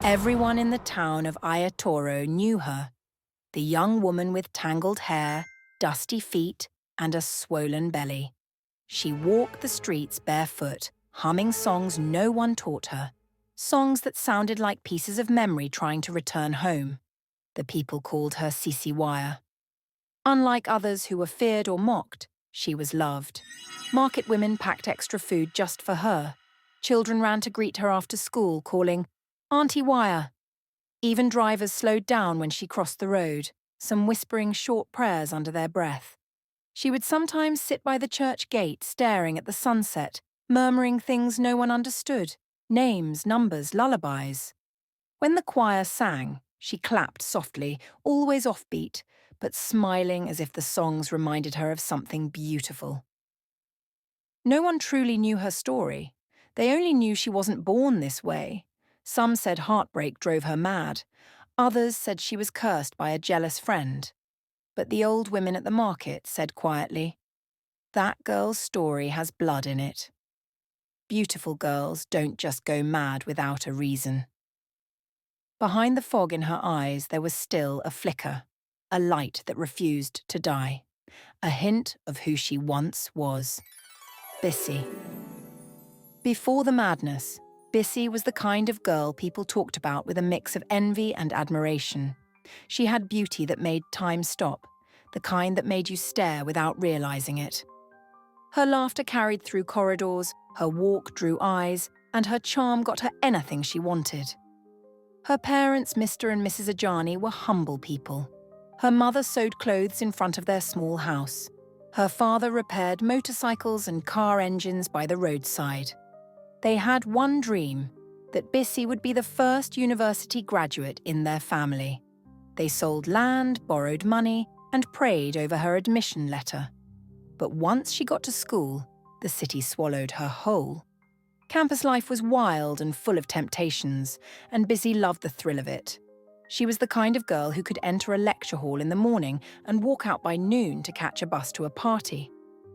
Everyone in the town of Ayetoro knew her, the young woman with tangled hair, dusty feet, and a swollen belly. She walked the streets barefoot, humming songs no one taught her, songs that sounded like pieces of memory trying to return home. The people called her Sisi Wire. Unlike others who were feared or mocked, she was loved. Market women packed extra food just for her. Children ran to greet her after school, calling, "Auntie Wire." Even drivers slowed down when she crossed the road, some whispering short prayers under their breath. She would sometimes sit by the church gate staring at the sunset, murmuring things no one understood, names, numbers, lullabies. When the choir sang, she clapped softly, always offbeat, but smiling as if the songs reminded her of something beautiful. No one truly knew her story. They only knew she wasn't born this way. Some said heartbreak drove her mad. Others said she was cursed by a jealous friend. But the old women at the market said quietly, "That girl's story has blood in it." Beautiful girls don't just go mad without a reason. Behind the fog in her eyes there was still a flicker, a light that refused to die, a hint of who she once was. Bissy. Before the madness, Bissy was the kind of girl people talked about with a mix of envy and admiration. She had beauty that made time stop, the kind that made you stare without realizing it. Her laughter carried through corridors, her walk drew eyes, and her charm got her anything she wanted. Her parents, Mr. and Mrs. Ajani, were humble people. Her mother sewed clothes in front of their small house. Her father repaired motorcycles and car engines by the roadside. They had one dream, that Bissy would be the first university graduate in their family. They sold land, borrowed money, and prayed over her admission letter. But once she got to school, the city swallowed her whole. Campus life was wild and full of temptations, and Bissy loved the thrill of it. She was the kind of girl who could enter a lecture hall in the morning and walk out by noon to catch a bus to a party.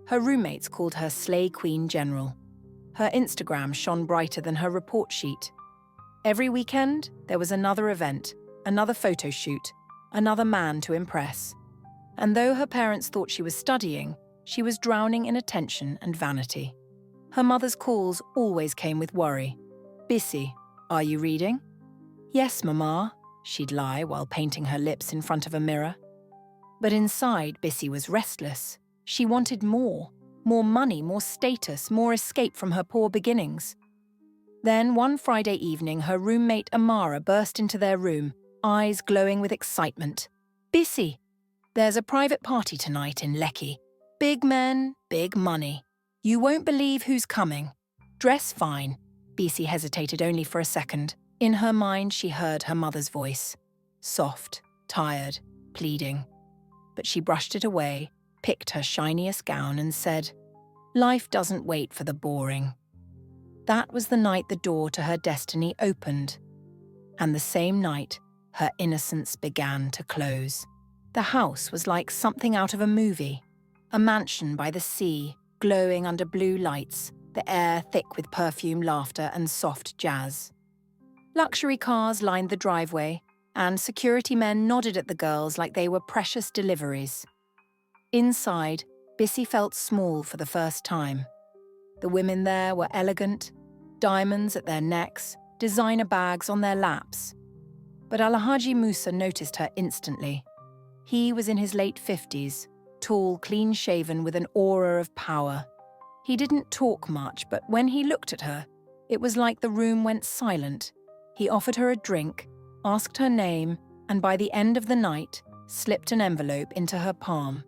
Her roommates called her Slay Queen General. Her Instagram shone brighter than her report sheet. Every weekend, there was another event, another photo shoot, another man to impress. And though her parents thought she was studying, she was drowning in attention and vanity. Her mother's calls always came with worry. "Bissy, are you reading?" "Yes, Mama," she'd lie while painting her lips in front of a mirror. But inside, Bissy was restless. She wanted more money, more status, more escape from her poor beginnings. Then one Friday evening, her roommate Amara burst into their room, eyes glowing with excitement. "Bissy, there's a private party tonight in Lekki. Big men, big money. You won't believe who's coming. Dress fine." Bissy hesitated only for a second. In her mind, she heard her mother's voice. Soft, tired, pleading. But she brushed it away, picked her shiniest gown and said, "Life doesn't wait for the boring." That was the night the door to her destiny opened. And the same night, her innocence began to close. The house was like something out of a movie. A mansion by the sea, glowing under blue lights, the air thick with perfume, laughter, and soft jazz. Luxury cars lined the driveway, and security men nodded at the girls like they were precious deliveries. Inside, Bissy felt small for the first time. The women there were elegant, diamonds at their necks, designer bags on their laps. But Alhaji Musa noticed her instantly. He was in his late 50s, tall, clean-shaven with an aura of power. He didn't talk much, but when he looked at her, it was like the room went silent. He offered her a drink, asked her name, and by the end of the night, slipped an envelope into her palm.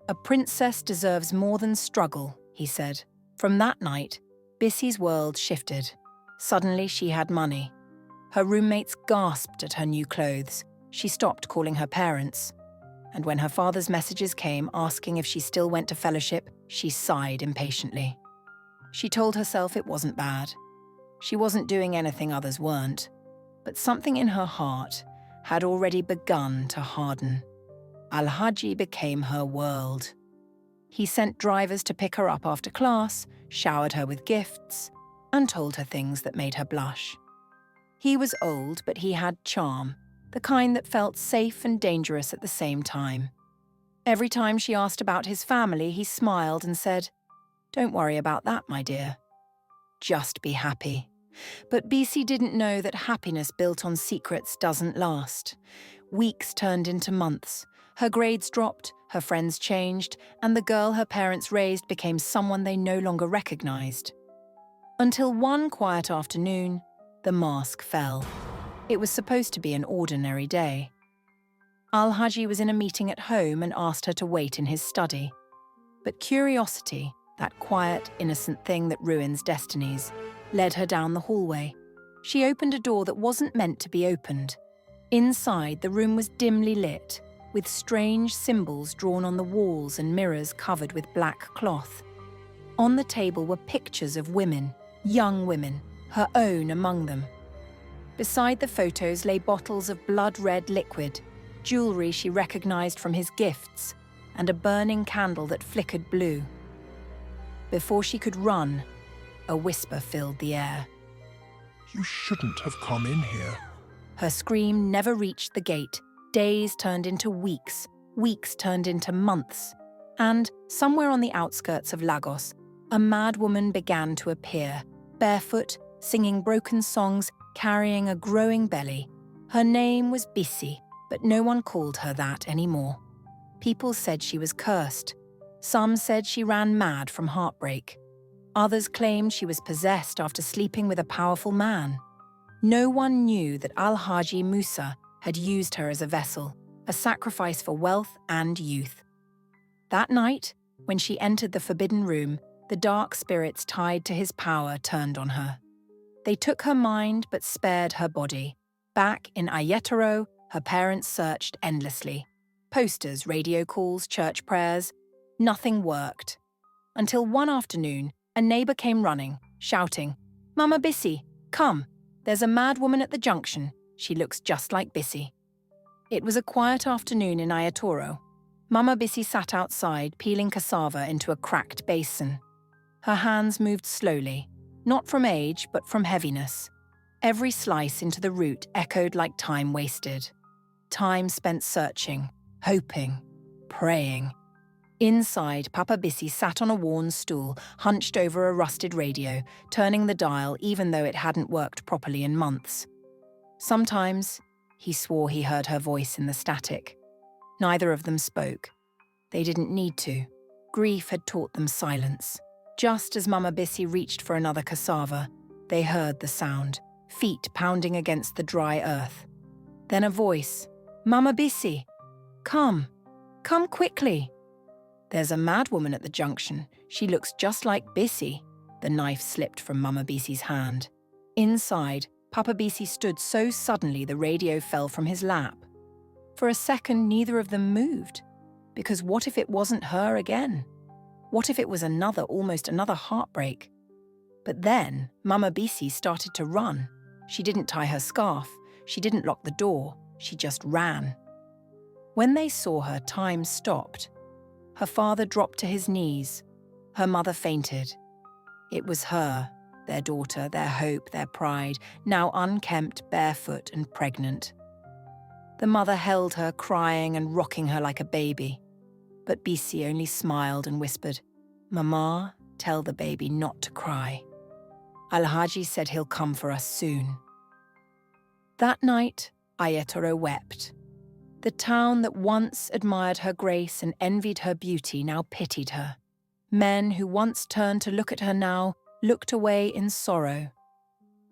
"A princess deserves more than struggle," he said. From that night, Bissy's world shifted. Suddenly she had money. Her roommates gasped at her new clothes. She stopped calling her parents. And when her father's messages came asking if she still went to fellowship, she sighed impatiently. She told herself it wasn't bad. She wasn't doing anything others weren't. But something in her heart had already begun to harden. Alhaji became her world. He sent drivers to pick her up after class, showered her with gifts, and told her things that made her blush. He was old, but he had charm, the kind that felt safe and dangerous at the same time. Every time she asked about his family, he smiled and said, "Don't worry about that, my dear. Just be happy." But Bisi didn't know that happiness built on secrets doesn't last. Weeks turned into months. Her grades dropped, her friends changed, and the girl her parents raised became someone they no longer recognized. Until one quiet afternoon, the mask fell. It was supposed to be an ordinary day. Al-Haji was in a meeting at home and asked her to wait in his study. But curiosity, that quiet, innocent thing that ruins destinies, led her down the hallway. She opened a door that wasn't meant to be opened. Inside, the room was dimly lit, with strange symbols drawn on the walls and mirrors covered with black cloth. On the table were pictures of women, young women, her own among them. Beside the photos lay bottles of blood-red liquid, jewelry she recognized from his gifts, and a burning candle that flickered blue. Before she could run, a whisper filled the air. "You shouldn't have come in here." Her scream never reached the gate. Days turned into weeks, weeks turned into months. And somewhere on the outskirts of Lagos, a mad woman began to appear, barefoot, singing broken songs, carrying a growing belly. Her name was Bisi, but no one called her that anymore. People said she was cursed. Some said she ran mad from heartbreak. Others claimed she was possessed after sleeping with a powerful man. No one knew that Al-Haji Musa had used her as a vessel, a sacrifice for wealth and youth. That night, when she entered the forbidden room, the dark spirits tied to his power turned on her. They took her mind but spared her body. Back in Ayetoro, her parents searched endlessly. Posters, radio calls, church prayers. Nothing worked. Until one afternoon, a neighbor came running, shouting, "Mama Bisi, come. There's a mad woman at the junction. She looks just like Bisi." It was a quiet afternoon in Ayetoro. Mama Bisi sat outside, peeling cassava into a cracked basin. Her hands moved slowly, not from age, but from heaviness. Every slice into the root echoed like time wasted. Time spent searching, hoping, praying. Inside, Papa Bisi sat on a worn stool, hunched over a rusted radio, turning the dial even though it hadn't worked properly in months. Sometimes, he swore he heard her voice in the static. Neither of them spoke. They didn't need to. Grief had taught them silence. Just as Mama Bisi reached for another cassava, they heard the sound, feet pounding against the dry earth. Then a voice, "Mama Bisi, come quickly. There's a mad woman at the junction. She looks just like Bisi." The knife slipped from Mama Bisi's hand. Inside, Papa Bisi stood so suddenly the radio fell from his lap. For a second, neither of them moved. Because what if it wasn't her again? What if it was almost another heartbreak? But then, Mama Bisi started to run. She didn't tie her scarf. She didn't lock the door. She just ran. When they saw her, time stopped. Her father dropped to his knees. Her mother fainted. It was her, their daughter, their hope, their pride, now unkempt, barefoot and pregnant. The mother held her, crying and rocking her like a baby. But Bisi only smiled and whispered, "Mama, tell the baby not to cry. Al-Haji said he'll come for us soon." That night, Ayetoro wept. The town that once admired her grace and envied her beauty now pitied her. Men who once turned to look at her now looked away in sorrow.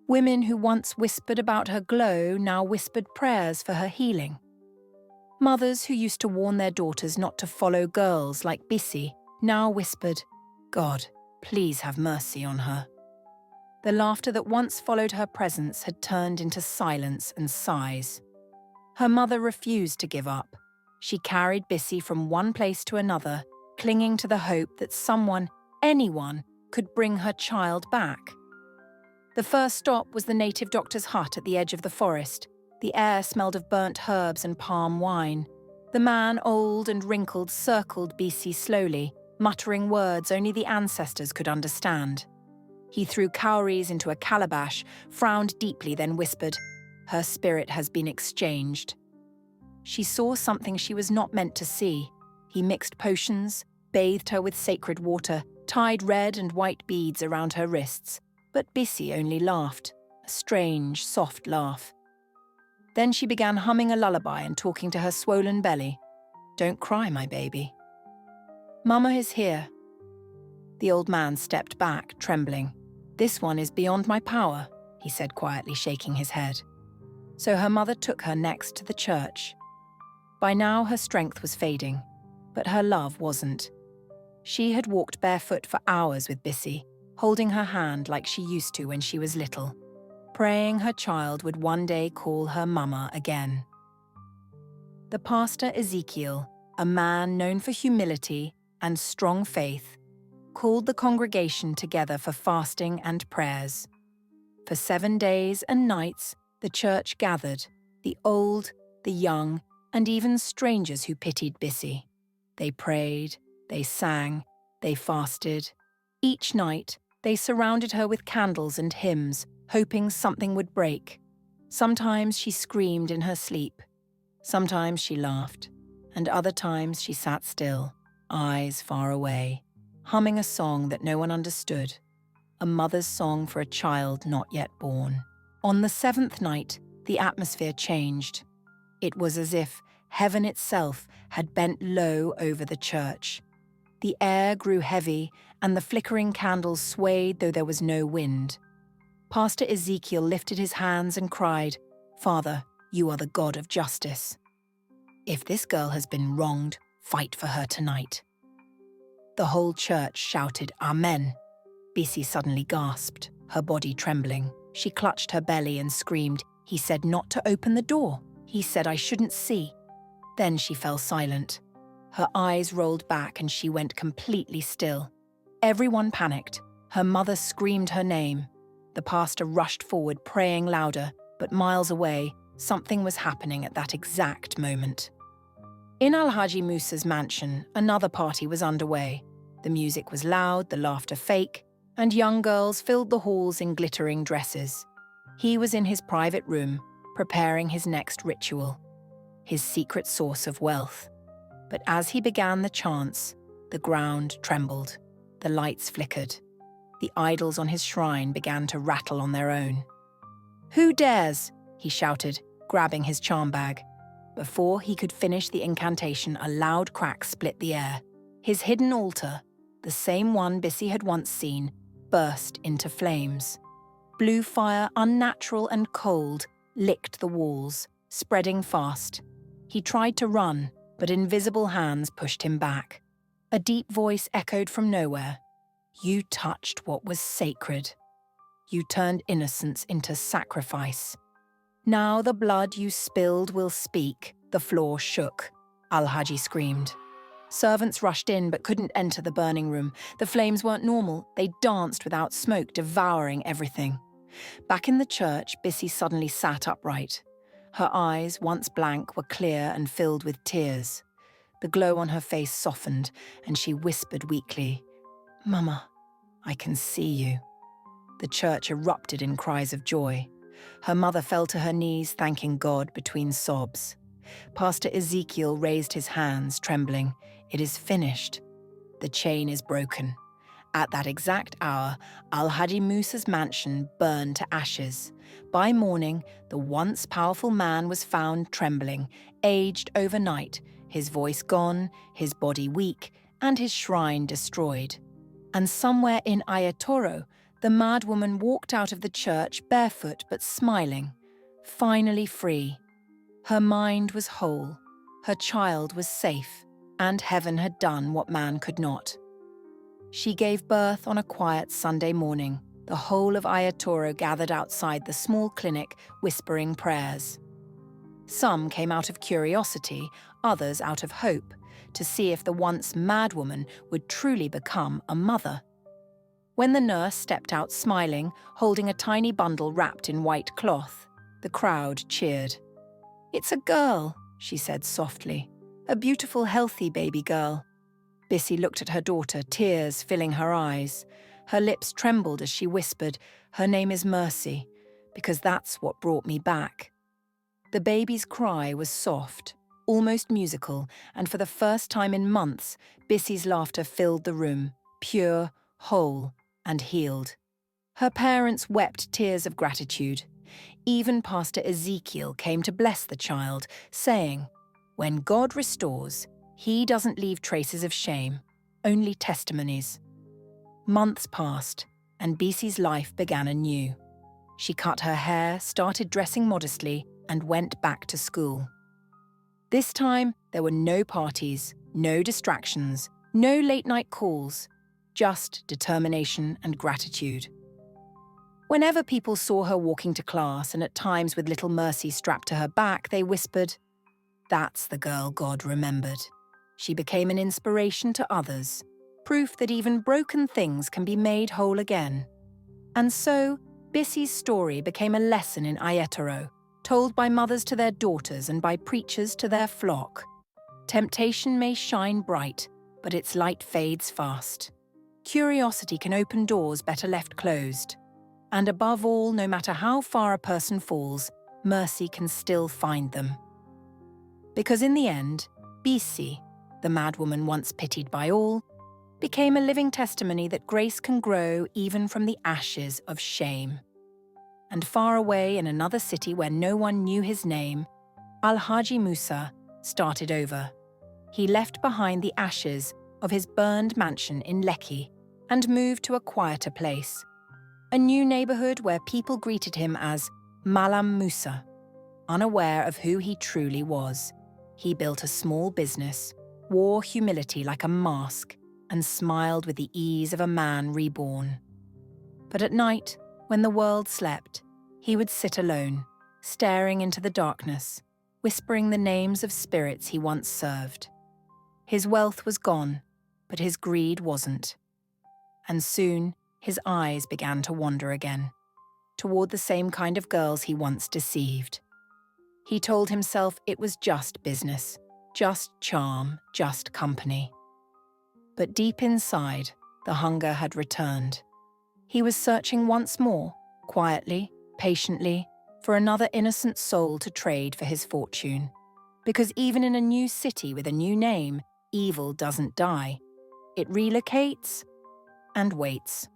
Women who once whispered about her glow now whispered prayers for her healing. Mothers who used to warn their daughters not to follow girls like Bisi now whispered, "God, please have mercy on her." The laughter that once followed her presence had turned into silence and sighs. Her mother refused to give up. She carried Bisi from one place to another, clinging to the hope that someone, anyone, could bring her child back. The first stop was the native doctor's hut at the edge of the forest. The air smelled of burnt herbs and palm wine. The man, old and wrinkled, circled Bisi slowly, muttering words only the ancestors could understand. He threw cowries into a calabash, frowned deeply, then whispered, "Her spirit has been exchanged." She saw something she was not meant to see. He mixed potions, bathed her with sacred water, tied red and white beads around her wrists, but Bisi only laughed, a strange, soft laugh. Then she began humming a lullaby and talking to her swollen belly. "Don't cry, my baby. Mama is here." The old man stepped back, trembling. "This one is beyond my power," he said quietly, shaking his head. So her mother took her next to the church. By now her strength was fading, but her love wasn't. She had walked barefoot for hours with Bisi, holding her hand like she used to when she was little, praying her child would one day call her mama again. The pastor Ezekiel, a man known for humility and strong faith, called the congregation together for fasting and prayers. For 7 days and nights, the church gathered, the old, the young, and even strangers who pitied Bisi. They prayed, they sang, they fasted. Each night, they surrounded her with candles and hymns, hoping something would break. Sometimes she screamed in her sleep. Sometimes she laughed, and other times she sat still, eyes far away, humming a song that no one understood, a mother's song for a child not yet born. On the 7th night, the atmosphere changed. It was as if heaven itself had bent low over the church. The air grew heavy, and the flickering candles swayed though there was no wind. Pastor Ezekiel lifted his hands and cried, "Father, you are the God of justice. If this girl has been wronged, fight for her tonight." The whole church shouted, "Amen." Bisi suddenly gasped, her body trembling. She clutched her belly and screamed, "He said not to open the door. He said I shouldn't see." Then she fell silent. Her eyes rolled back and she went completely still. Everyone panicked. Her mother screamed her name. The pastor rushed forward, praying louder, but miles away, something was happening at that exact moment. In Alhaji Musa's mansion, another party was underway. The music was loud, the laughter fake, and young girls filled the halls in glittering dresses. He was in his private room, preparing his next ritual, his secret source of wealth. But as he began the chants, the ground trembled, the lights flickered. The idols on his shrine began to rattle on their own. "Who dares?" he shouted, grabbing his charm bag. Before he could finish the incantation, a loud crack split the air. His hidden altar, the same one Bisi had once seen, burst into flames. Blue fire, unnatural and cold, licked the walls, spreading fast. He tried to run, but invisible hands pushed him back. A deep voice echoed from nowhere. "You touched what was sacred. You turned innocence into sacrifice. Now the blood you spilled will speak." The floor shook. Al-Haji screamed. Servants rushed in but couldn't enter the burning room. The flames weren't normal. They danced without smoke, devouring everything. Back in the church, Bisi suddenly sat upright. Her eyes, once blank, were clear and filled with tears. The glow on her face softened, and she whispered weakly, "Mama, I can see you." The church erupted in cries of joy. Her mother fell to her knees, thanking God between sobs. Pastor Ezekiel raised his hands, trembling. "It is finished. The chain is broken." At that exact hour, Al-Haji Musa's mansion burned to ashes. By morning, the once powerful man was found trembling, aged overnight, his voice gone, his body weak, and his shrine destroyed. And somewhere in Ayetoro, the madwoman walked out of the church barefoot but smiling, finally free. Her mind was whole, her child was safe, and heaven had done what man could not. She gave birth on a quiet Sunday morning. The whole of Ayetoro gathered outside the small clinic, whispering prayers. Some came out of curiosity, others out of hope, to see if the once madwoman would truly become a mother. When the nurse stepped out smiling, holding a tiny bundle wrapped in white cloth, the crowd cheered. "It's a girl," she said softly. "A beautiful, healthy baby girl." Bisi looked at her daughter, tears filling her eyes. Her lips trembled as she whispered, "Her name is Mercy, because that's what brought me back." The baby's cry was soft, almost musical, and for the first time in months, Bissie's laughter filled the room, pure, whole, and healed. Her parents wept tears of gratitude. Even Pastor Ezekiel came to bless the child, saying, "When God restores, he doesn't leave traces of shame, only testimonies." Months passed, and Bissie's life began anew. She cut her hair, started dressing modestly, and went back to school. This time, there were no parties, no distractions, no late-night calls, just determination and gratitude. Whenever people saw her walking to class and at times with little Mercy strapped to her back, they whispered, "That's the girl God remembered." She became an inspiration to others, proof that even broken things can be made whole again. And so, Bissie's story became a lesson in Ayetoro, told by mothers to their daughters and by preachers to their flock. Temptation may shine bright, but its light fades fast. Curiosity can open doors better left closed. And above all, no matter how far a person falls, mercy can still find them. Because in the end, Bissi, the madwoman once pitied by all, became a living testimony that grace can grow even from the ashes of shame. And far away in another city where no one knew his name, Alhaji Musa started over. He left behind the ashes of his burned mansion in Lekki and moved to a quieter place, a new neighborhood where people greeted him as Malam Musa. Unaware of who he truly was, he built a small business, wore humility like a mask, and smiled with the ease of a man reborn. But at night, when the world slept, he would sit alone, staring into the darkness, whispering the names of spirits he once served. His wealth was gone, but his greed wasn't. And soon, his eyes began to wander again, toward the same kind of girls he once deceived. He told himself it was just business, just charm, just company. But deep inside, the hunger had returned. He was searching once more, quietly, patiently, for another innocent soul to trade for his fortune. Because even in a new city with a new name, evil doesn't die. It relocates and waits.